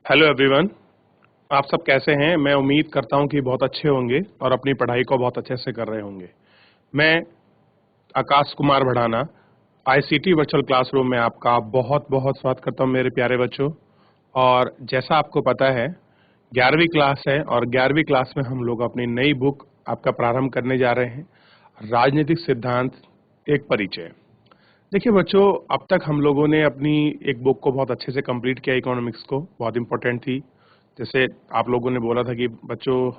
Hello everyone. आप सब कैसे हैं? मैं उम्मीद करता हूं कि बहुत अच्छे होंगे और अपनी पढ़ाई को बहुत अच्छे से कर रहे होंगे। मैं Akash Kumar Bhadana ICT virtual classroom में आपका बहुत बहुत स्वागत करता हूं मेरे प्यारे बच्चों। और जैसा आपको पता है 11वीं क्लास है और 11वीं क्लास में हम लोग अपनी नई बुक आपका प्रारंभ करने जा रहे हैं, राजनीतिक सिद्धांत एक परिचय। देखिए बच्चों, अब तक हम लोगों ने अपनी एक बुक को बहुत अच्छे से कंप्लीट किया, इकोनॉमिक्स को, बहुत इंपॉर्टेंट थी। जैसे आप लोगों ने बोला था कि बच्चों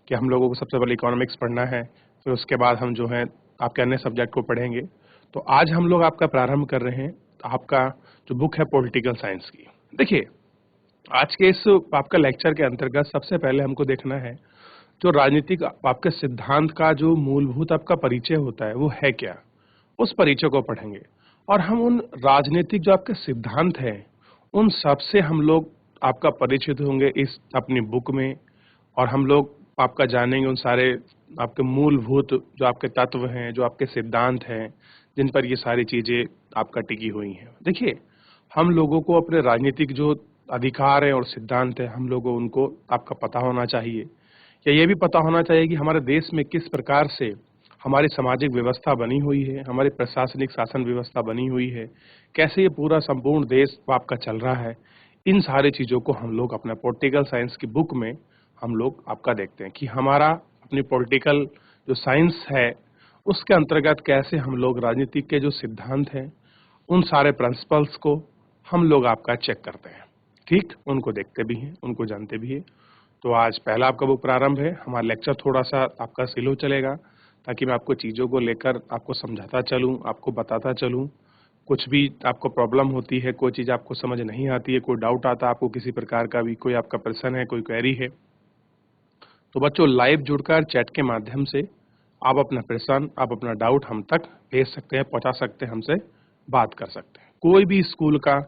कि हम लोगों को सबसे पहले इकोनॉमिक्स पढ़ना है, फिर उसके बाद हम जो है आपके अन्य सब्जेक्ट को पढ़ेंगे। तो आज हम लोग आपका प्रारंभ कर रहे हैं आपका जो बुक है पॉलिटिकल साइंस की। देखिए, आज के इस आपका लेक्चर के अंतर्गत सबसे पहले हमको देखना है जो राजनीतिक आपके सिद्धांत का जो मूलभूत आपका परिचय होता है वो है क्या, उस परिचय को पढ़ेंगे। और हम उन राजनीतिक जो आपके सिद्धांत हैं उन सब से हम लोग आपका परिचित होंगे इस अपनी बुक में। और हम लोग आपका जानेंगे उन सारे आपके मूलभूत जो आपके तत्व हैं, जो आपके सिद्धांत हैं, जिन पर ये सारी चीजें आपका टिकी हुई हैं। देखिए, हम लोगों को अपने राजनीतिक जो अधिकार है और सिद्धांत है, हम लोगों उनको आपका पता होना चाहिए, या ये भी पता होना चाहिए कि हमारे देश में किस प्रकार से हमारी सामाजिक व्यवस्था बनी हुई है, हमारी प्रशासनिक शासन व्यवस्था बनी हुई है, कैसे ये पूरा संपूर्ण देश आपका चल रहा है। इन सारी चीज़ों को हम लोग अपना पॉलिटिकल साइंस की बुक में हम लोग आपका देखते हैं कि हमारा अपनी पॉलिटिकल जो साइंस है उसके अंतर्गत कैसे हम लोग राजनीति के जो सिद्धांत हैं उन सारे प्रिंसिपल्स को हम लोग आपका चेक करते हैं। ठीक, उनको देखते भी हैं, उनको जानते भी हैं। तो आज पहला आपका बुक प्रारंभ है। हमारा लेक्चर थोड़ा सा आपका स्लो चलेगा ताकि मैं आपको चीज़ों को लेकर आपको समझाता चलूं, आपको बताता चलूं। कुछ भी आपको प्रॉब्लम होती है, कोई चीज़ आपको समझ नहीं आती है, कोई डाउट आता है आपको, किसी प्रकार का भी कोई आपका प्रश्न है, कोई क्वेरी है, तो बच्चों लाइव जुड़कर चैट के माध्यम से आप अपना प्रश्न, आप अपना डाउट हम तक भेज सकते हैं, पहुंचा सकते हैं, हमसे बात कर सकते हैं, कोई भी स्कूल का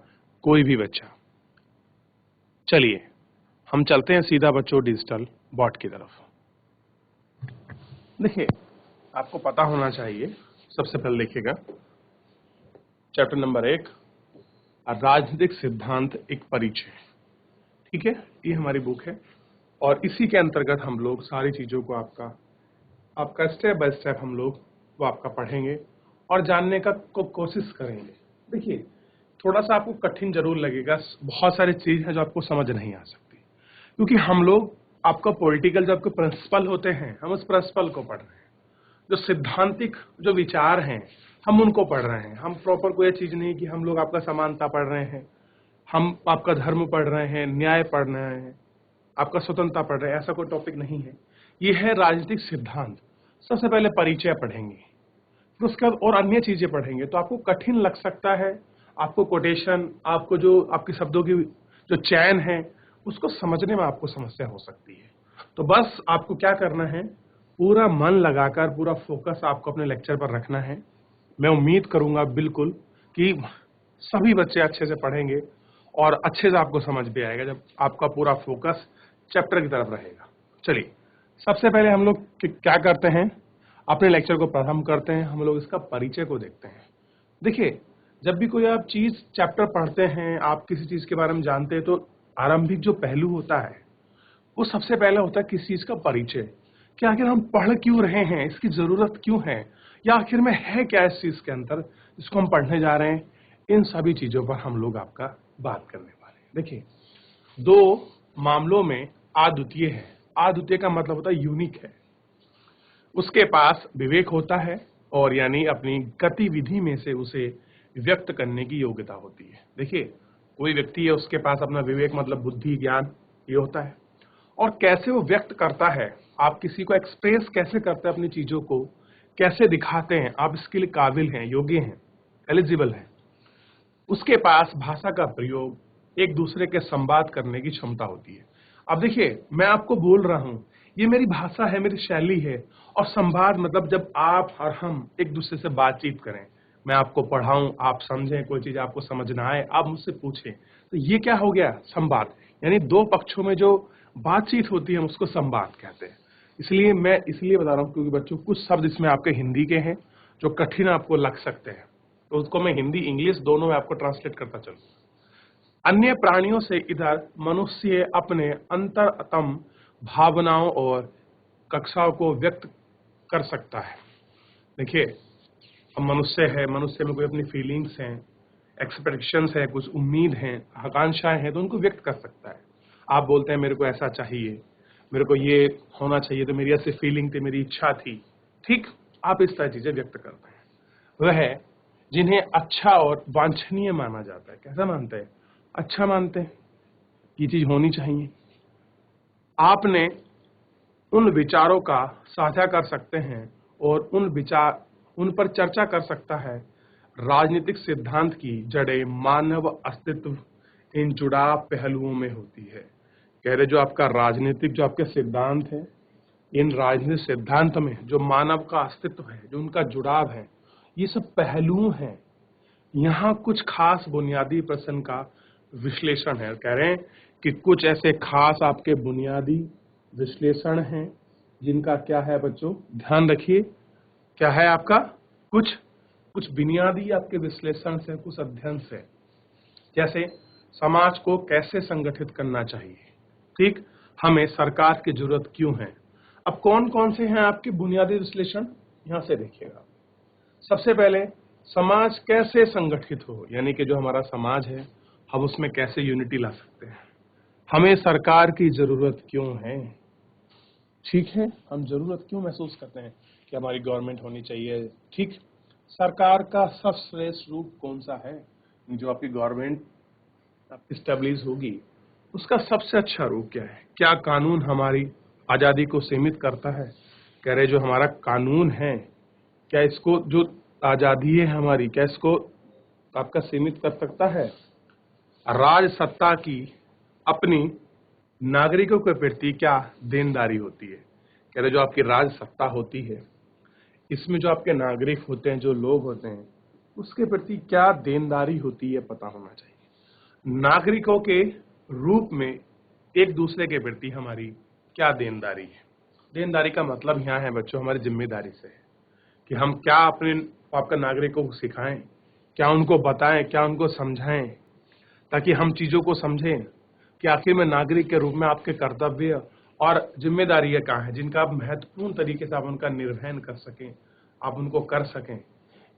कोई भी बच्चा। चलिए हम चलते हैं सीधा बच्चों डिजिटल बोर्ड की तरफ। देखिए, आपको पता होना चाहिए, सबसे पहले लिखिएगा चैप्टर नंबर 1, राजनीतिक सिद्धांत एक परिचय। ठीक है, ये हमारी बुक है और इसी के अंतर्गत हम लोग सारी चीजों को आपका स्टेप बाय स्टेप हम लोग वो आपका पढ़ेंगे और जानने का कोशिश करेंगे। देखिए, थोड़ा सा आपको कठिन जरूर लगेगा, बहुत सारी चीज है जो आपको समझ नहीं आ सकती, क्योंकि हम लोग आपका पॉलिटिकल जो आपके प्रिंसिपल होते हैं हम उस प्रिंसिपल को पढ़ रहे हैं, जो सिद्धांतिक जो विचार हैं हम उनको पढ़ रहे हैं। हम प्रॉपर कोई चीज नहीं कि हम लोग आपका समानता पढ़ रहे हैं, हम आपका धर्म पढ़ रहे हैं, न्याय पढ़ रहे हैं, आपका स्वतंत्रता पढ़ रहे हैं, ऐसा कोई टॉपिक नहीं है। ये है राजनीतिक सिद्धांत। सबसे पहले परिचय पढ़ेंगे, फिर उसके बाद और अन्य चीजें पढ़ेंगे। तो आपको कठिन लग सकता है, आपको कोटेशन, आपको जो आपके शब्दों की जो चयन है उसको समझने में आपको समस्या हो सकती है। तो बस आपको क्या करना है, पूरा मन लगाकर पूरा फोकस आपको अपने लेक्चर पर रखना है। मैं उम्मीद करूंगा बिल्कुल कि सभी बच्चे अच्छे से पढ़ेंगे और अच्छे से आपको समझ भी आएगा जब आपका पूरा फोकस चैप्टर की तरफ रहेगा। चलिए, सबसे पहले हम लोग क्या करते हैं, अपने लेक्चर को प्रारंभ करते हैं, हम लोग इसका परिचय को देखते हैं। देखिए, जब भी कोई आप चीज चैप्टर पढ़ते हैं, आप किसी चीज के बारे में जानते हैं, तो आरंभिक जो पहलू होता है वो सबसे पहला होता है किस चीज का परिचय, कि आखिर हम पढ़ क्यों रहे हैं, इसकी जरूरत क्यों है, या आखिर में है क्या इस चीज के अंदर जिसको हम पढ़ने जा रहे हैं। इन सभी चीजों पर हम लोग आपका बात करने वाले हैं। देखिए, दो मामलों में अद्वितीय है। अद्वितीय का मतलब होता है यूनिक है, उसके पास विवेक होता है और यानी अपनी गतिविधि में से उसे व्यक्त करने की योग्यता होती है। देखिए, कोई व्यक्ति है उसके पास अपना विवेक मतलब बुद्धि, ज्ञान ये होता है, और कैसे वो व्यक्त करता है, आप किसी को एक्सप्रेस कैसे करते हैं, अपनी चीजों को कैसे दिखाते हैं, आप इसके लिए काबिल हैं, योग्य हैं, एलिजिबल हैं। उसके पास भाषा का प्रयोग, एक दूसरे के संवाद करने की क्षमता होती है। अब देखिए, मैं आपको बोल रहा हूं, ये मेरी भाषा है, मेरी शैली है, और संवाद मतलब जब आप और हम एक दूसरे से बातचीत करें, मैं आपको पढ़ाऊं, आप समझें, कोई चीज आपको समझ ना आए आप मुझसे पूछें, तो ये क्या हो गया, संवाद। यानी दो पक्षों में जो बातचीत होती है हम उसको संवाद कहते हैं। इसलिए मैं इसलिए बता रहा हूं क्योंकि बच्चों कुछ शब्द इसमें आपके हिंदी के हैं जो कठिन आपको लग सकते हैं, तो उसको मैं हिंदी इंग्लिश दोनों में आपको ट्रांसलेट करता चलूं। अन्य प्राणियों से इधर मनुष्य अपने अंतरतम भावनाओं और कक्षाओं को व्यक्त कर सकता है। देखिए, हम मनुष्य है, मनुष्य में कोई अपनी फीलिंग्स हैं, एक्सपेक्टेशंस है, कुछ उम्मीद हैं, आकांक्षाएं हैं, तो उनको व्यक्त कर सकता है। आप बोलते हैं मेरे को ऐसा चाहिए, मेरे को ये होना चाहिए, तो मेरी ऐसी फीलिंग थी, मेरी इच्छा थी, ठीक, आप इस तरह चीजें व्यक्त करते हैं। वह जिन्हें अच्छा और वांछनीय माना जाता है, कैसा मानते हैं? अच्छा मानते हैं, ये चीज होनी चाहिए। आपने उन विचारों का साझा कर सकते हैं और उन पर चर्चा कर सकता है। राजनीतिक सिद्धांत की जड़ें मानव अस्तित्व इन जुड़ाव पहलुओं में होती है। कह रहे जो आपका राजनीतिक जो आपके सिद्धांत है, इन राजनीतिक सिद्धांत में जो मानव का अस्तित्व है, जो उनका जुड़ाव है, ये सब पहलू हैं। यहाँ कुछ खास बुनियादी प्रश्न का विश्लेषण है। कह रहे हैं कि कुछ ऐसे खास आपके बुनियादी विश्लेषण हैं जिनका क्या है बच्चों, ध्यान रखिए, क्या है आपका कुछ बुनियादी आपके विश्लेषण से, कुछ अध्ययन से। जैसे समाज को कैसे संगठित करना चाहिए, ठीक, हमें सरकार की जरूरत क्यों है। अब कौन कौन से हैं आपके बुनियादी विश्लेषण, यहां से देखिएगा। सबसे पहले समाज कैसे संगठित हो, यानी कि जो हमारा समाज है हम उसमें कैसे यूनिटी ला सकते हैं। हमें सरकार की जरूरत क्यों है, ठीक है, हम जरूरत क्यों महसूस करते हैं कि हमारी गवर्नमेंट होनी चाहिए, ठीक। सरकार का सर्वश्रेष्ठ रूप कौन सा है, जो आपकी गवर्नमेंट स्टेब्लिश होगी उसका सबसे अच्छा रूप क्या है। क्या कानून हमारी आजादी को सीमित करता है, कह रहे जो हमारा कानून है क्या इसको, जो आजादी है हमारी, क्या इसको आपका सीमित कर सकता है। राज सत्ता की अपनी नागरिकों के प्रति क्या देनदारी होती है, कह रहे जो आपकी राज सत्ता होती है इसमें जो आपके नागरिक होते हैं, जो लोग होते हैं, उसके प्रति क्या देनदारी होती है पता होना चाहिए। नागरिकों के रूप में एक दूसरे के प्रति हमारी क्या देनदारी है। देनदारी का मतलब यहाँ है बच्चों हमारी जिम्मेदारी से है कि हम क्या अपने आपका नागरिकों को सिखाएं, क्या उनको बताएं, क्या उनको समझाएं, ताकि हम चीजों को समझें कि आखिर में नागरिक के रूप में आपके कर्तव्य और जिम्मेदारियां कहाँ हैं, जिनका आप महत्वपूर्ण तरीके से आप उनका निर्वहन कर सकें, आप उनको कर सकें।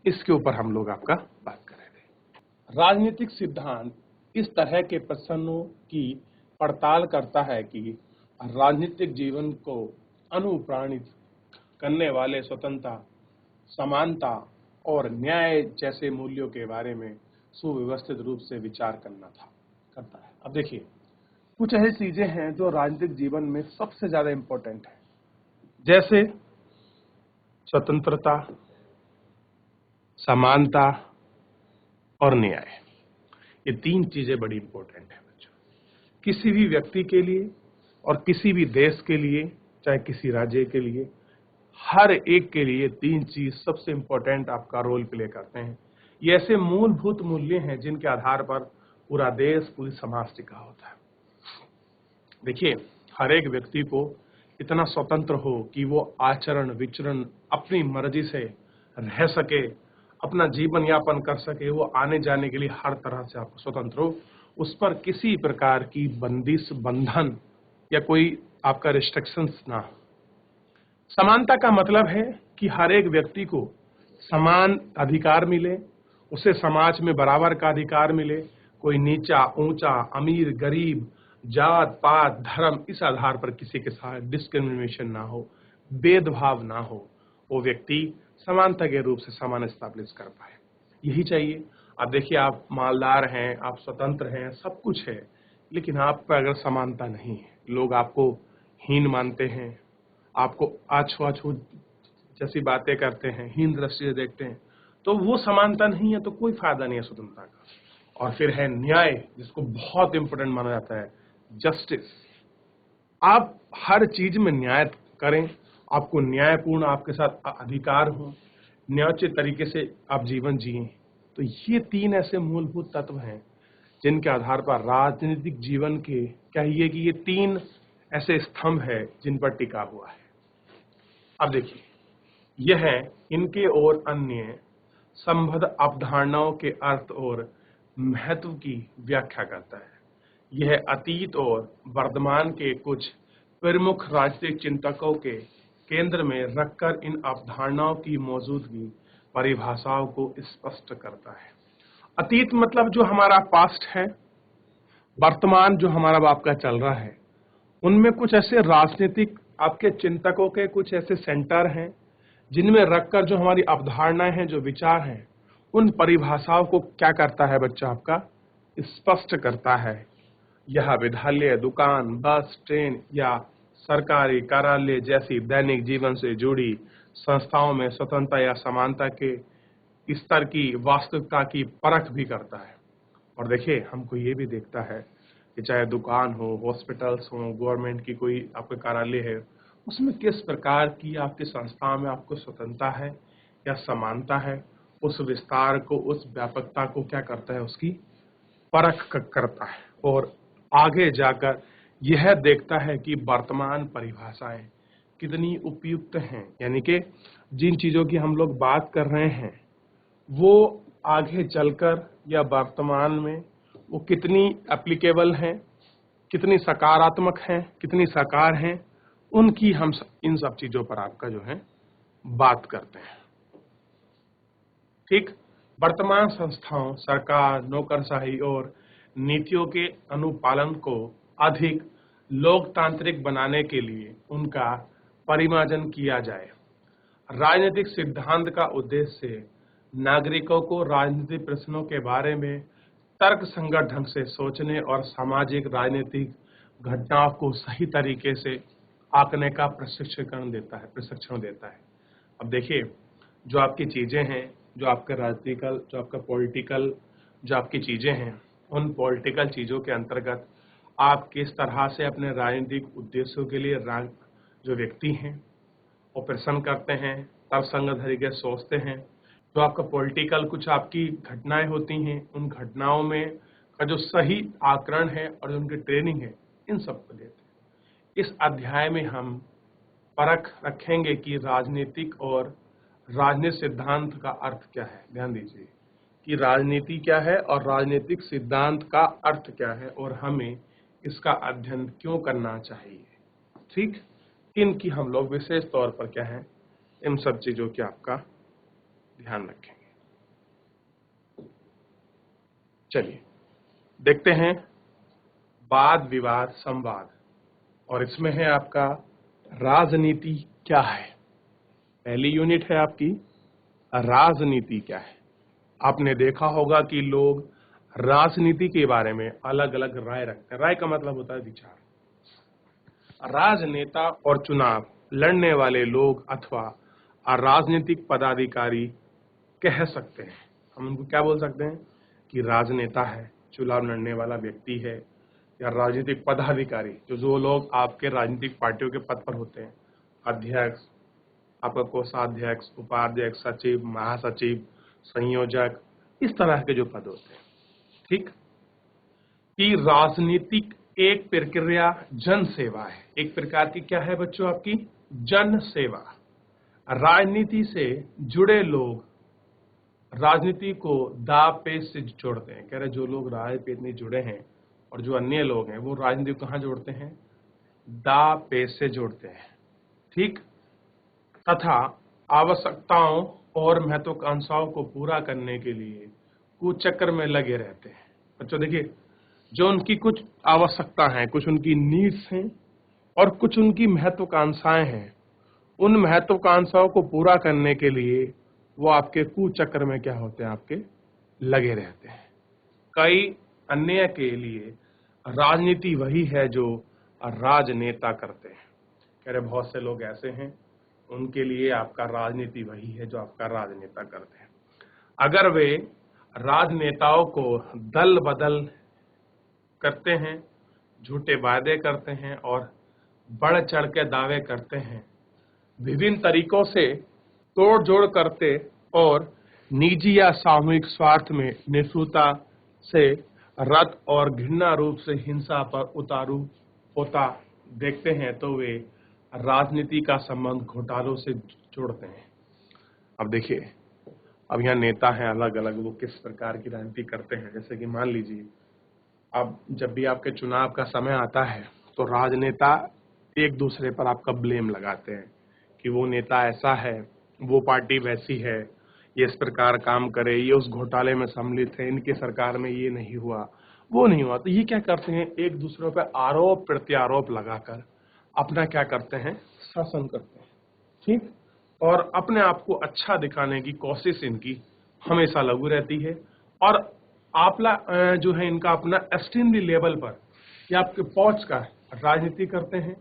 इसके ऊपर हम लोग आपका बात करेंगे। राजनीतिक सिद्धांत इस तरह के प्रश्नों की पड़ताल करता है कि राजनीतिक जीवन को अनुप्राणित करने वाले स्वतंत्रता, समानता और न्याय जैसे मूल्यों के बारे में सुव्यवस्थित रूप से विचार करता है। अब देखिए, कुछ ऐसी चीजें हैं जो राजनीतिक जीवन में सबसे ज्यादा इंपॉर्टेंट है, जैसे स्वतंत्रता, समानता और न्याय। ये तीन चीजें बड़ी इंपॉर्टेंट है बच्चों, किसी भी व्यक्ति के लिए और किसी भी देश के लिए, चाहे किसी राज्य के लिए, हर एक के लिए तीन चीज सबसे इंपॉर्टेंट आपका रोल प्ले करते हैं। ये ऐसे मूलभूत मूल्य हैं जिनके आधार पर पूरा देश, पूरी समाज टिका होता है। देखिए, हर एक व्यक्ति को इतना स्वतंत्र हो कि वो आचरण विचरण अपनी मर्जी से रह सके, अपना जीवन यापन कर सके, वो आने जाने के लिए हर तरह से आपको स्वतंत्र हो, उस पर किसी प्रकार की बंदिश, बंधन या कोई आपका रिस्ट्रिक्शंस ना हो। समानता का मतलब है कि हर एक व्यक्ति को समान अधिकार मिले, उसे समाज में बराबर का अधिकार मिले, कोई नीचा ऊंचा, अमीर गरीब, जात पात धर्म, इस आधार पर किसी के साथ डिस्क्रिमिनेशन ना हो, भेदभाव ना हो, वो व्यक्ति समानता के रूप से समान स्टैब्लिश कर पाए, यही चाहिए। अब देखिए, आप मालदार हैं, आप स्वतंत्र हैं, सब कुछ है, लेकिन आप पर अगर समानता नहीं है, लोग आपको हीन मानते हैं, आपको अछूत जैसी बातें करते हैं, हीन दृष्टि से देखते हैं, तो वो समानता नहीं है, तो कोई फायदा नहीं है स्वतंत्रता का। और फिर है न्याय, जिसको बहुत इंपॉर्टेंट माना जाता है, जस्टिस। आप हर चीज में न्याय करें, आपको न्यायपूर्ण आपके साथ अधिकार हो, न्यायोचित तरीके से आप जीवन जिए। तो ये तीन ऐसे मूलभूत तत्व हैं जिनके आधार पर राजनीतिक जीवन के कहिए कि ये तीन ऐसे स्तंभ है जिन पर टिका हुआ है। अब देखिए, यह इनके और अन्य संबद्ध अवधारणाओं के अर्थ और महत्व की व्याख्या करता है। यह अतीत और वर्तमान के कुछ प्रमुख राजनीतिक चिंतकों के केंद्र में रखकर इन अवधारणाओं की मौजूदगी परिभाषाओं को स्पष्ट करता है। अतीत मतलब जो हमारा पास्ट है, वर्तमान जो हमारा आपका चल रहा है, उनमें कुछ ऐसे राजनीतिक आपके चिंतकों के कुछ ऐसे सेंटर हैं जिनमें रखकर जो हमारी अवधारणाएं हैं, जो विचार हैं, उन परिभाषाओं को क्या करता है बच्चा आपका स्पष्ट करता है। यह विद्यालय, दुकान, बस, ट्रेन या सरकारी कार्यालय जैसी दैनिक जीवन से जुड़ी संस्थाओं में स्वतंत्रता या समानता के स्तर की वास्तविकता की परख भी करता है। और देखिए, हमको ये भी देखता है कि चाहे दुकान हो, हॉस्पिटल्स हो, गवर्नमेंट की कोई आपका कार्यालय है, उसमें किस प्रकार की आपकी संस्था में आपको स्वतंत्रता है या समानता है, उस विस्तार को, उस व्यापकता को क्या करता है, उसकी परख करता है और आगे जाकर यह देखता है कि वर्तमान परिभाषाएं कितनी उपयुक्त हैं, यानी कि जिन चीजों की हम लोग बात कर रहे हैं वो आगे चलकर या वर्तमान में वो कितनी एप्लीकेबल हैं, कितनी सकारात्मक हैं, कितनी साकार हैं, उनकी हम इन सब चीजों पर आपका जो है बात करते हैं। ठीक, वर्तमान संस्थाओं, सरकार, नौकरशाही और नीतियों के अनुपालन को अधिक लोकतांत्रिक बनाने के लिए उनका परिमार्जन किया जाए। राजनीतिक सिद्धांत का उद्देश्य नागरिकों को राजनीतिक प्रश्नों के बारे में तर्कसंगत ढंग से सोचने और सामाजिक राजनीतिक घटनाओं को सही तरीके से आंकने का प्रशिक्षण देता है। अब देखिए, जो आपकी चीजें हैं, जो आपका राजनीतिकल, जो आपका पॉलिटिकल, जो आपकी चीजें हैं, उन पॉलिटिकल चीजों के अंतर्गत आप किस तरह से अपने राजनीतिक उद्देश्यों के लिए जो व्यक्ति हैं ऑपरेशन करते हैं, तर्कसंगत तरीके से सोचते हैं। जो आपका पॉलिटिकल कुछ आपकी घटनाएं होती हैं, उन घटनाओं में का जो सही आकलन है और जो उनकी ट्रेनिंग है, इन सबको देते हैं। इस अध्याय में हम परख रखेंगे कि राजनीतिक और राजनीतिक सिद्धांत का अर्थ क्या है। ध्यान दीजिए कि राजनीति क्या है और राजनीतिक सिद्धांत का अर्थ क्या है और हमें इसका अध्ययन क्यों करना चाहिए। ठीक, इनकी हम लोग विशेष तौर पर क्या है, इन सब चीजों की आपका ध्यान रखेंगे। चलिए देखते हैं वाद विवाद संवाद, और इसमें है आपका राजनीति क्या है। पहली यूनिट है आपकी राजनीति क्या है। आपने देखा होगा कि लोग राजनीति के बारे में अलग अलग राय रखते हैं। राय का मतलब होता है विचार। राजनेता और चुनाव लड़ने वाले लोग अथवा राजनीतिक पदाधिकारी कह सकते हैं। हम उनको क्या बोल सकते हैं कि राजनेता है, चुनाव लड़ने वाला व्यक्ति है, या राजनीतिक पदाधिकारी जो लोग आपके राजनीतिक पार्टियों के पद पर होते हैं, अध्यक्ष, आपका कोषाध्यक्ष, उपाध्यक्ष, सचिव, महासचिव, संयोजक, इस तरह के जो पद होते हैं। ठीक, कि राजनीतिक एक प्रक्रिया जन सेवा है। एक प्रकार की क्या है बच्चों आपकी जन सेवा। राजनीति से जुड़े लोग राजनीति को दाव पेच से जोड़ते हैं। कह रहे जो लोग राजनीति में जुड़े हैं और जो अन्य लोग हैं वो राजनीति को कहाँ जोड़ते हैं, दाव पेच से जोड़ते हैं। ठीक, तथा आवश्यकताओं और महत्वाकांक्षाओं को पूरा करने के लिए कुचक्र में लगे रहते हैं। बच्चों देखिए, जो उनकी कुछ आवश्यकता हैं, कुछ उनकी नीड्स हैं और कुछ उनकी महत्वाकांक्षाएं हैं, उन महत्वाकांक्षाओं को पूरा करने के लिए वो आपके कुचक्र में क्या होते हैं, आपके लगे रहते हैं। कई अन्य के लिए राजनीति वही है जो राजनेता करते हैं। कह रहे बहुत से लोग ऐसे हैं, उनके लिए आपका राजनीति वही है जो आपका राजनेता करते हैं। अगर वे राजनेताओं को दल बदल करते हैं, झूठे वादे करते हैं और बढ़ चढ़ के दावे करते हैं, विभिन्न तरीकों से तोड़ जोड़ करते और निजी या सामूहिक स्वार्थ में निष्ठुरता से रत और घृणा रूप से हिंसा पर उतारू होता देखते हैं, तो वे राजनीति का संबंध घोटालों से जोड़ते हैं। अब देखिए, अब यहाँ नेता हैं अलग अलग, वो किस प्रकार की राजनीति करते हैं। जैसे कि मान लीजिए, अब जब भी आपके चुनाव का समय आता है तो राजनेता एक दूसरे पर आपका ब्लेम लगाते हैं कि वो नेता ऐसा है, वो पार्टी वैसी है, ये इस प्रकार काम करे, ये उस घोटाले में सम्मिलित है, इनकी सरकार में ये नहीं हुआ, वो नहीं हुआ। तो ये क्या करते हैं, एक दूसरे पर आरोप प्रत्यारोप लगाकर अपना क्या करते हैं, शासन करते हैं। ठीक, और अपने आप को अच्छा दिखाने की कोशिश इनकी हमेशा लगी रहती है। और आपला जो है इनका अपना एक्सट्रीमली लेवल पर या आपके पहुंच का राजनीति करते हैं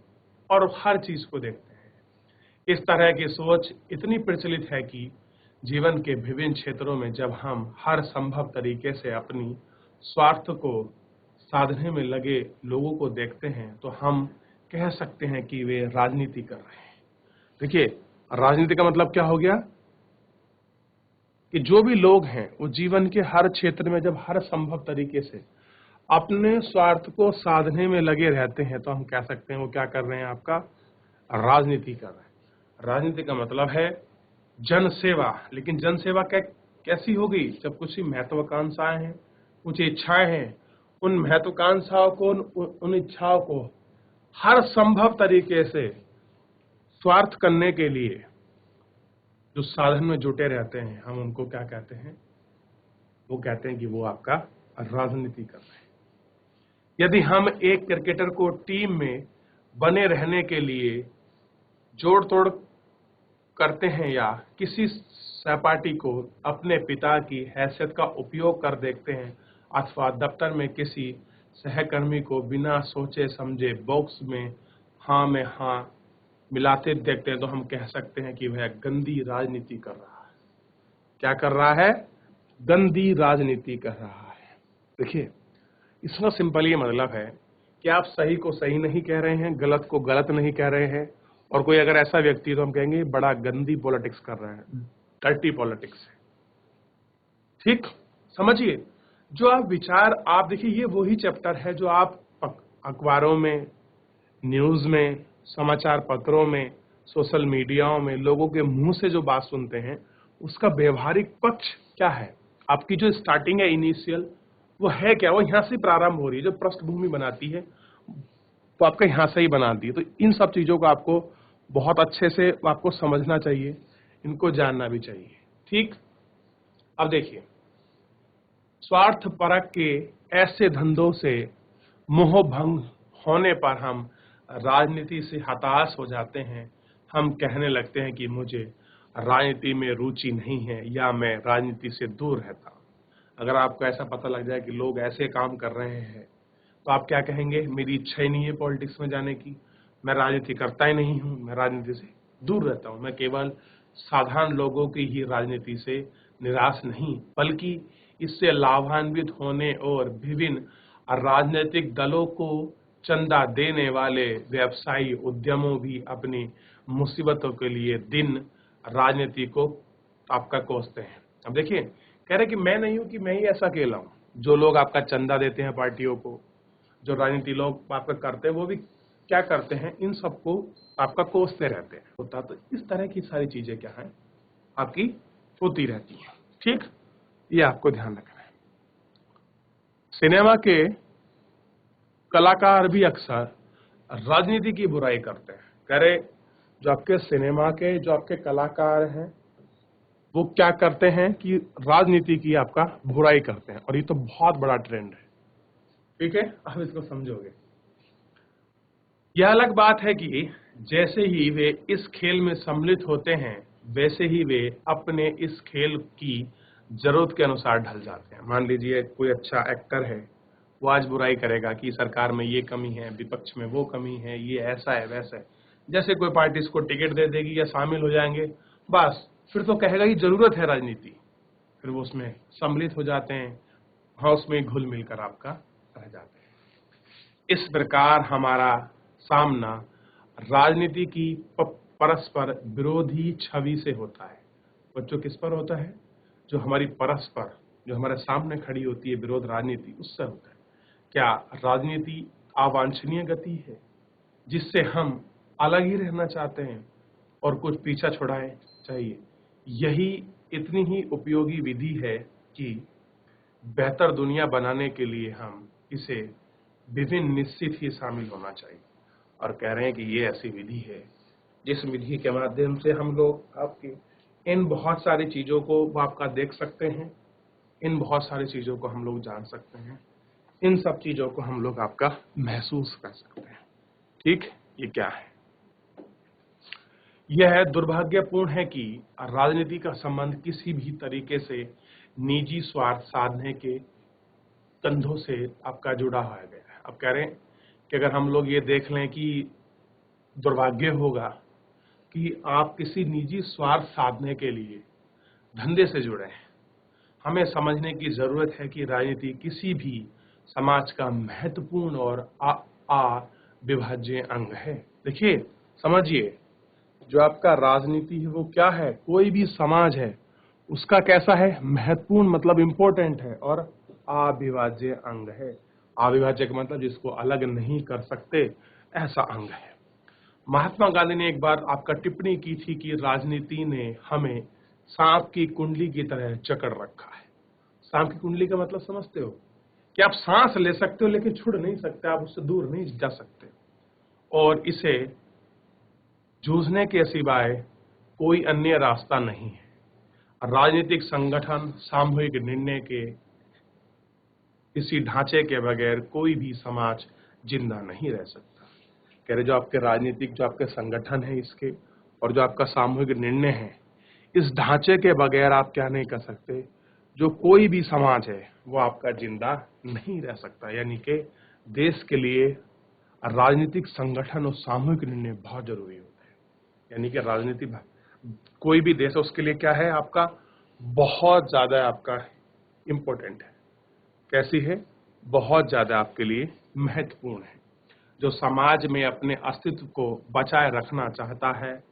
और हर चीज को देखते हैं। इस तरह की सोच इतनी प्रचलित है कि जीवन के विभिन्न क्षेत्रों में जब हम हर संभव तरीके से अपनी स्वार्थ को साधने में लगे लोगों को देखते हैं तो हम कह सकते हैं कि वे राजनीति कर रहे हैं। देखिए, राजनीति का मतलब क्या हो गया कि जो भी लोग हैं वो जीवन के हर क्षेत्र में जब हर संभव तरीके से अपने स्वार्थ को साधने में लगे रहते हैं तो हम कह सकते हैं वो क्या कर रहे हैं, आपका राजनीति कर रहे हैं। राजनीति का मतलब है जन सेवा। लेकिन जन सेवा कैसी होगी, जब कुछ महत्वाकांक्षाएं हैं, कुछ इच्छाएं हैं, उन महत्वाकांक्षाओं को, उन इच्छाओं को हर संभव तरीके से स्वार्थ करने के लिए जो साधन में जुटे रहते हैं, हम उनको क्या कहते हैं, वो कहते हैं कि वो आपका राजनीति कर रहे हैं। यदि हम एक क्रिकेटर को टीम में बने रहने के लिए जोड़ तोड़ करते हैं या किसी सहपाठी को अपने पिता की हैसियत का उपयोग कर देखते हैं अथवा दफ्तर में किसी सहकर्मी को बिना सोचे समझे बॉक्स में हाँ में हाँ मिलाते देखते हैं तो हम कह सकते हैं कि वह गंदी राजनीति कर रहा है। क्या कर रहा है, गंदी राजनीति कर रहा है। देखिए, इसका सिंपल ये मतलब है कि आप सही को सही नहीं कह रहे हैं, गलत को गलत नहीं कह रहे हैं, और कोई अगर ऐसा व्यक्ति है तो हम कहेंगे बड़ा गंदी पॉलिटिक्स कर रहा है, डर्टी पॉलिटिक्स है। ठीक, समझिए, जो आप विचार, आप देखिए ये वही चैप्टर है जो आप अखबारों में, न्यूज में, समाचार पत्रों में, सोशल मीडियाओं में लोगों के मुंह से जो बात सुनते हैं उसका व्यवहारिक पक्ष क्या है। आपकी जो स्टार्टिंग है, इनिशियल, वो है क्या, वो यहाँ से प्रारंभ हो रही है। जो पृष्ठभूमि बनाती है वो आपका यहाँ से ही बनाती है। तो इन सब चीजों को आपको बहुत अच्छे से आपको समझना चाहिए, इनको जानना भी चाहिए। ठीक, अब देखिए, स्वार्थ परक के ऐसे धंधों से मोह भंग होने पर हम राजनीति से हताश हो जाते हैं। हम कहने लगते हैं कि मुझे राजनीति में रुचि नहीं है या मैं राजनीति से दूर रहता हूं। अगर आपको ऐसा पता लग जाए कि लोग ऐसे काम कर रहे हैं तो आप क्या कहेंगे, मेरी इच्छा ही नहीं है पॉलिटिक्स में जाने की, मैं राजनीति करता ही नहीं हूं, मैं राजनीति से दूर रहता हूं। मैं केवल साधारण लोगों की ही राजनीति से निराश नहीं बल्कि इससे लाभान्वित होने और विभिन्न राजनीतिक दलों को चंदा देने वाले व्यवसायी उद्यमों भी अपनी मुसीबतों के लिए दिन राजनीति को आपका कोसते हैं। अब देखिए, कह रहे कि मैं नहीं हूं कि मैं ही ऐसा अकेला हूं। जो लोग आपका चंदा देते हैं पार्टियों को, जो राजनीति लोग आपका करते हैं, वो भी क्या करते हैं, इन सबको आपका कोसते रहते हैं। होता तो इस तरह की सारी चीजें क्या है, आपकी होती रहती हैं। ठीक, ये आपको ध्यान रखना है। सिनेमा के कलाकार भी अक्सर राजनीति की बुराई करते हैं। कह रहे जो आपके सिनेमा के जो आपके कलाकार हैं वो क्या करते हैं कि राजनीति की आपका बुराई करते हैं, और ये तो बहुत बड़ा ट्रेंड है। ठीक है, आप इसको समझोगे। यह अलग बात है कि जैसे ही वे इस खेल में सम्मिलित होते हैं वैसे ही वे अपने इस खेल की जरूरत के अनुसार ढल जाते हैं। मान लीजिए कोई अच्छा एक्टर है, वो आज बुराई करेगा कि सरकार में ये कमी है, विपक्ष में वो कमी है, ये ऐसा है वैसा है। जैसे कोई पार्टी इसको टिकट दे देगी या शामिल हो जाएंगे, बस फिर तो कहेगा ये जरूरत है राजनीति, फिर वो उसमें सम्मिलित हो जाते हैं, हाँ उसमें घुल मिलकर आपका रह जाते हैं। इस प्रकार हमारा सामना राजनीति की परस्पर विरोधी छवि से होता है। बच्चों, किस पर होता है, जो हमारी परस्पर, जो हमारे सामने खड़ी होती है विरोध राजनीति, उससे होता है। क्या राजनीति अवांछनीय गति है जिससे हम अलग ही रहना चाहते हैं और कुछ पीछा छुड़ाए चाहिए? यही इतनी ही उपयोगी विधि है कि बेहतर दुनिया बनाने के लिए हम इसे विभिन्न निश्चित ही शामिल होना चाहिए। और कह रहे हैं कि ये ऐसी विधि है जिस विधि के माध्यम से हम लोग आपकी इन बहुत सारी चीजों को वो आपका देख सकते हैं, इन बहुत सारी चीजों को हम लोग जान सकते हैं, इन सब चीजों को हम लोग आपका महसूस कर सकते हैं। ठीक, ये क्या है? यह दुर्भाग्यपूर्ण है कि राजनीति का संबंध किसी भी तरीके से निजी स्वार्थ साधने के कंधों से आपका जुड़ा हुआ गया है। अब कह रहे हैं कि अगर हम लोग ये देख लें कि दुर्भाग्य होगा कि आप किसी निजी स्वार्थ साधने के लिए धंधे से जुड़े हैं। हमें समझने की जरूरत है कि राजनीति किसी भी समाज का महत्वपूर्ण और अविभाज्य अंग है। देखिए, समझिए, जो आपका राजनीति है वो क्या है? कोई भी समाज है उसका कैसा है? महत्वपूर्ण मतलब इंपॉर्टेंट है और अविभाज्य अंग है। अविभाज्य का मतलब जिसको अलग नहीं कर सकते, ऐसा अंग है। महात्मा गांधी ने एक बार आपका टिप्पणी की थी कि राजनीति ने हमें सांप की कुंडली की तरह जकड़ रखा है। सांप की कुंडली का मतलब समझते हो कि आप सांस ले सकते हो लेकिन छुड़ नहीं सकते, आप उससे दूर नहीं जा सकते, और इसे जूझने के सिवाय कोई अन्य रास्ता नहीं है। राजनीतिक संगठन, सामूहिक निर्णय के इसी ढांचे के बगैर कोई भी समाज जिंदा नहीं रह सकता। कह रहे जो आपके राजनीतिक जो आपके संगठन है इसके और जो आपका सामूहिक निर्णय है, इस ढांचे के बगैर आप क्या नहीं कर सकते, जो कोई भी समाज है वो आपका जिंदा नहीं रह सकता। यानी कि देश के लिए राजनीतिक संगठन और सामूहिक निर्णय बहुत जरूरी होता है। यानी कि राजनीति कोई भी देश है उसके लिए क्या है? आपका बहुत ज्यादा आपका इंपॉर्टेंट है। कैसी है? बहुत ज्यादा आपके लिए महत्वपूर्ण है। जो समाज में अपने अस्तित्व को बचाए रखना चाहता है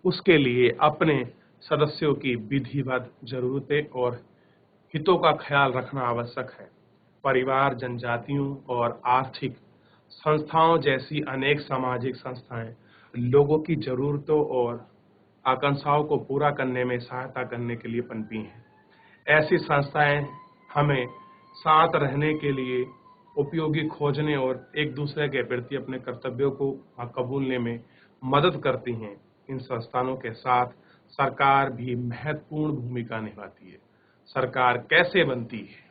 उसके लिए अपने सदस्यों की विधिवत जरूरतें और हितों का ख्याल रखना आवश्यक है। परिवार, जनजातियों और आर्थिक संस्थाओं जैसी अनेक सामाजिक संस्थाएं लोगों की जरूरतों और आकांक्षाओं को पूरा करने में सहायता करने के लिए पनपी हैं। ऐसी संस्थाएं हमें साथ रहने के लिए उपयोगी खोजने और एक दूसरे के प्रति अपने कर्तव्यों को कबूलने में मदद करती हैं। इन संस्थानों के साथ सरकार भी महत्वपूर्ण भूमिका निभाती है। सरकार कैसे बनती है?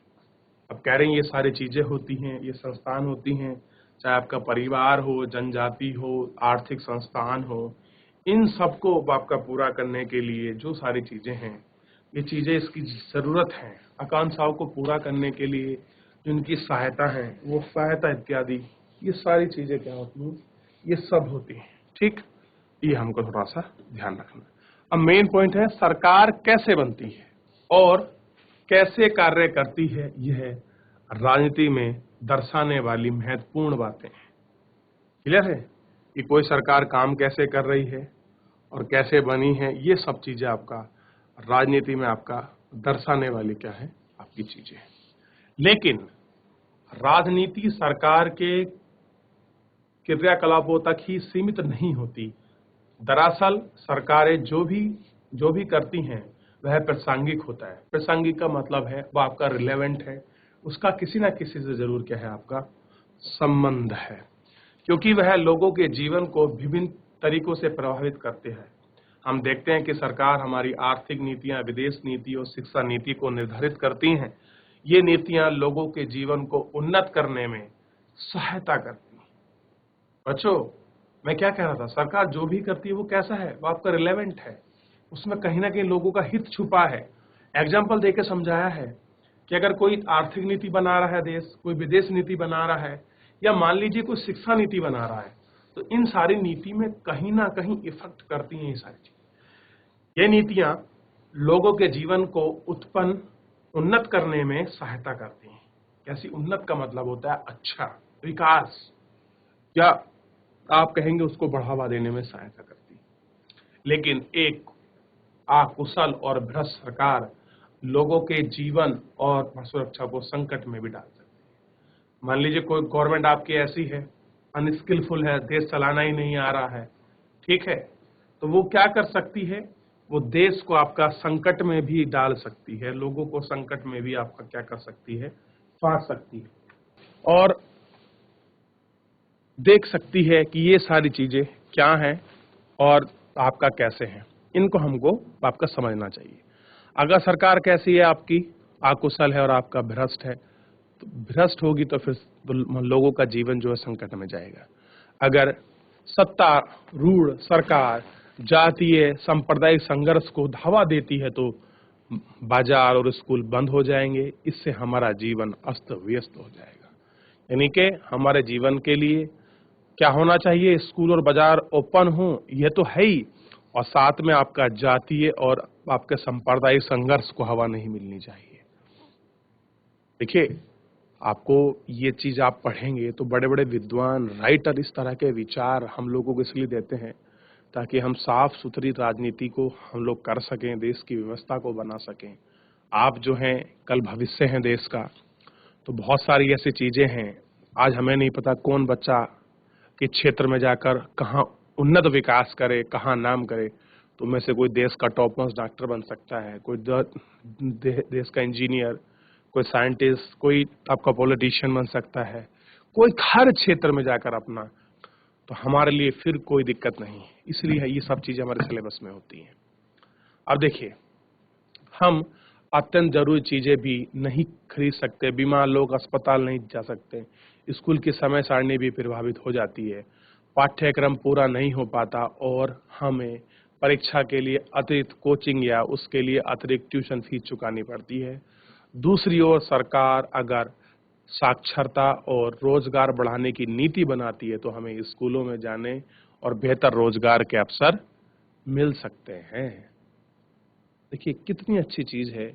अब कह रहे हैं ये सारी चीजें होती हैं, ये संस्थान होती हैं, चाहे आपका परिवार हो, जनजाति हो, आर्थिक संस्थान हो, इन सबको आपका पूरा करने के लिए जो सारी चीजें हैं, ये चीजें इसकी जरूरत है। आकांक्षाओं को पूरा करने के लिए जिनकी सहायता है वो सहायता इत्यादि, ये सारी चीजें क्या होती हैं? ये सब होती हैं। ठीक, ये हमको थोड़ा सा ध्यान रखना। अब मेन पॉइंट है सरकार कैसे बनती है और कैसे कार्य करती है। यह राजनीति में दर्शाने वाली महत्वपूर्ण बातें हैं। क्लियर है कि कोई सरकार काम कैसे कर रही है और कैसे बनी है, ये सब चीजें आपका राजनीति में आपका दर्शाने वाली क्या है? आपकी चीजें। लेकिन राजनीति सरकार के क्रियाकलापों तक ही सीमित नहीं होती। दरअसल सरकारें जो भी करती हैं वह प्रासंगिक होता है। प्रासंगिक का मतलब है वो आपका रिलेवेंट है, उसका किसी ना किसी से जरूर क्या है? आपका संबंध है, क्योंकि वह लोगों के जीवन को विभिन्न तरीकों से प्रभावित करते हैं। हम देखते हैं कि सरकार हमारी आर्थिक नीतियां, विदेश नीति और शिक्षा नीति को निर्धारित करती हैं। ये नीतियां लोगों के जीवन को उन्नत करने में सहायता करती हैं। बच्चों, मैं क्या कह रहा था? सरकार जो भी करती है वो कैसा है? वो आपका रिलेवेंट है, उसमें कहीं ना कहीं लोगों का हित छुपा है। एग्जाम्पल देके समझाया है कि अगर कोई आर्थिक नीति बना रहा है देश, कोई विदेश नीति बना रहा है, या मान लीजिए कोई शिक्षा नीति बना रहा है, तो इन सारी नीति में कहीं ना कहीं इफेक्ट करती हैं ये सारी चीजें। ये नीतियां लोगों के जीवन को उन्नत करने में सहायता करती हैं। कैसी? उन्नत का मतलब होता है अच्छा, विकास, या आप कहेंगे उसको बढ़ावा देने में सहायता करती है। लेकिन एक अकुशल और भ्रष्ट सरकार लोगों के जीवन और सुरक्षा को संकट में भी डाल सकती है। मान लीजिए कोई गवर्नमेंट आपकी ऐसी है, अनस्किलफुल है, देश चलाना ही नहीं आ रहा है, ठीक है, तो वो क्या कर सकती है वो देश को आपका संकट में भी डाल सकती है, लोगों को संकट में भी आपका क्या कर सकती है, फांस सकती है और देख सकती है कि ये सारी चीजें क्या हैं और आपका कैसे हैं। इनको हमको आपका समझना चाहिए। अगर सरकार कैसी है आपकी, अकुशल है और आपका भ्रष्ट है, तो भ्रष्ट होगी तो फिर लोगों का जीवन जो है संकट में जाएगा। अगर सत्तारूढ़ सरकार जातीय सांप्रदायिक संघर्ष को धावा देती है तो बाजार और स्कूल बंद हो जाएंगे, इससे हमारा जीवन अस्त व्यस्त हो जाएगा। यानी कि हमारे जीवन के लिए क्या होना चाहिए, स्कूल और बाजार ओपन हो, यह तो है ही, और साथ में आपका जातीय और आपके सांप्रदायिक संघर्ष को हवा नहीं मिलनी चाहिए। देखिए, आपको ये चीज आप पढ़ेंगे तो बड़े बड़े विद्वान राइटर इस तरह के विचार हम लोगों को इसलिए देते हैं ताकि हम साफ सुथरी राजनीति को हम लोग कर सकें, देश की व्यवस्था को बना सकें। आप जो हैं कल भविष्य हैं देश का, तो बहुत सारी ऐसी चीजें हैं, आज हमें नहीं पता कौन बच्चा के क्षेत्र में जाकर कहाँ उन्नत विकास करे, कहाँ नाम करे। तो में से कोई देश का टॉप मोस्ट डॉक्टर बन सकता है, कोई देश का इंजीनियर, कोई साइंटिस्ट, कोई आपका पॉलिटिशियन बन सकता है, कोई हर क्षेत्र में जाकर अपना, तो हमारे लिए फिर कोई दिक्कत नहीं है। इसलिए ये सब चीजें हमारे सिलेबस में होती हैं। अब देखिए, हम अत्यंत जरूरी चीजें भी नहीं खरीद सकते, बीमार लोग अस्पताल नहीं जा सकते, स्कूल की समय सारणी भी प्रभावित हो जाती है, पाठ्यक्रम पूरा नहीं हो पाता और हमें परीक्षा के लिए अतिरिक्त कोचिंग या उसके लिए अतिरिक्त ट्यूशन फीस चुकानी पड़ती है। दूसरी ओर सरकार अगर साक्षरता और रोजगार बढ़ाने की नीति बनाती है तो हमें स्कूलों में जाने और बेहतर रोजगार के अवसर मिल सकते हैं। देखिए कितनी अच्छी चीज है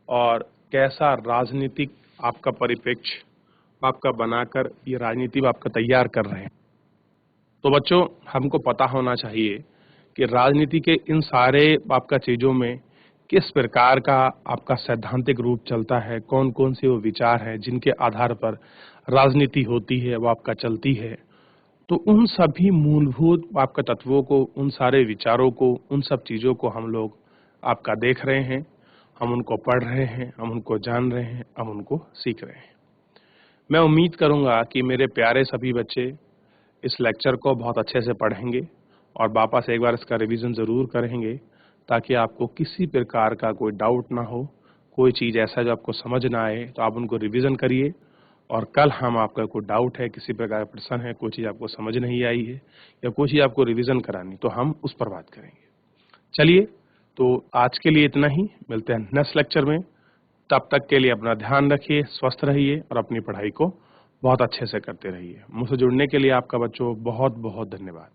और कैसा राजनीतिक आपका परिप्रेक्ष्य आपका बनाकर ये राजनीति आपका तैयार कर रहे हैं। तो बच्चों, हमको पता होना चाहिए कि राजनीति के इन सारे आपका चीजों में किस प्रकार का आपका सैद्धांतिक रूप चलता है, कौन कौन से वो विचार हैं जिनके आधार पर राजनीति होती है, वो आपका चलती है। तो उन सभी मूलभूत आपका तत्वों को, उन सारे विचारों को, उन सब चीजों को हम लोग आपका देख रहे हैं, हम उनको पढ़ रहे हैं, हम उनको जान रहे हैं, हम उनको सीख रहे हैं। मैं उम्मीद करूंगा कि मेरे प्यारे सभी बच्चे इस लेक्चर को बहुत अच्छे से पढ़ेंगे और वापस एक बार इसका रिवीजन जरूर करेंगे ताकि आपको किसी प्रकार का कोई डाउट ना हो, कोई चीज ऐसा जो आपको समझ ना आए तो आप उनको रिवीजन करिए। और कल हम आपका कोई डाउट है, किसी प्रकार का प्रश्न है, कोई चीज आपको समझ नहीं आई है या कोई चीज आपको रिवीजन करानी, तो हम उस पर बात करेंगे। चलिए, तो आज के लिए इतना ही, मिलते हैं नेक्स्ट लेक्चर में। तब तक के लिए अपना ध्यान रखिए, स्वस्थ रहिए और अपनी पढ़ाई को बहुत अच्छे से करते रहिए। मुझसे जुड़ने के लिए आपका बच्चों बहुत बहुत धन्यवाद।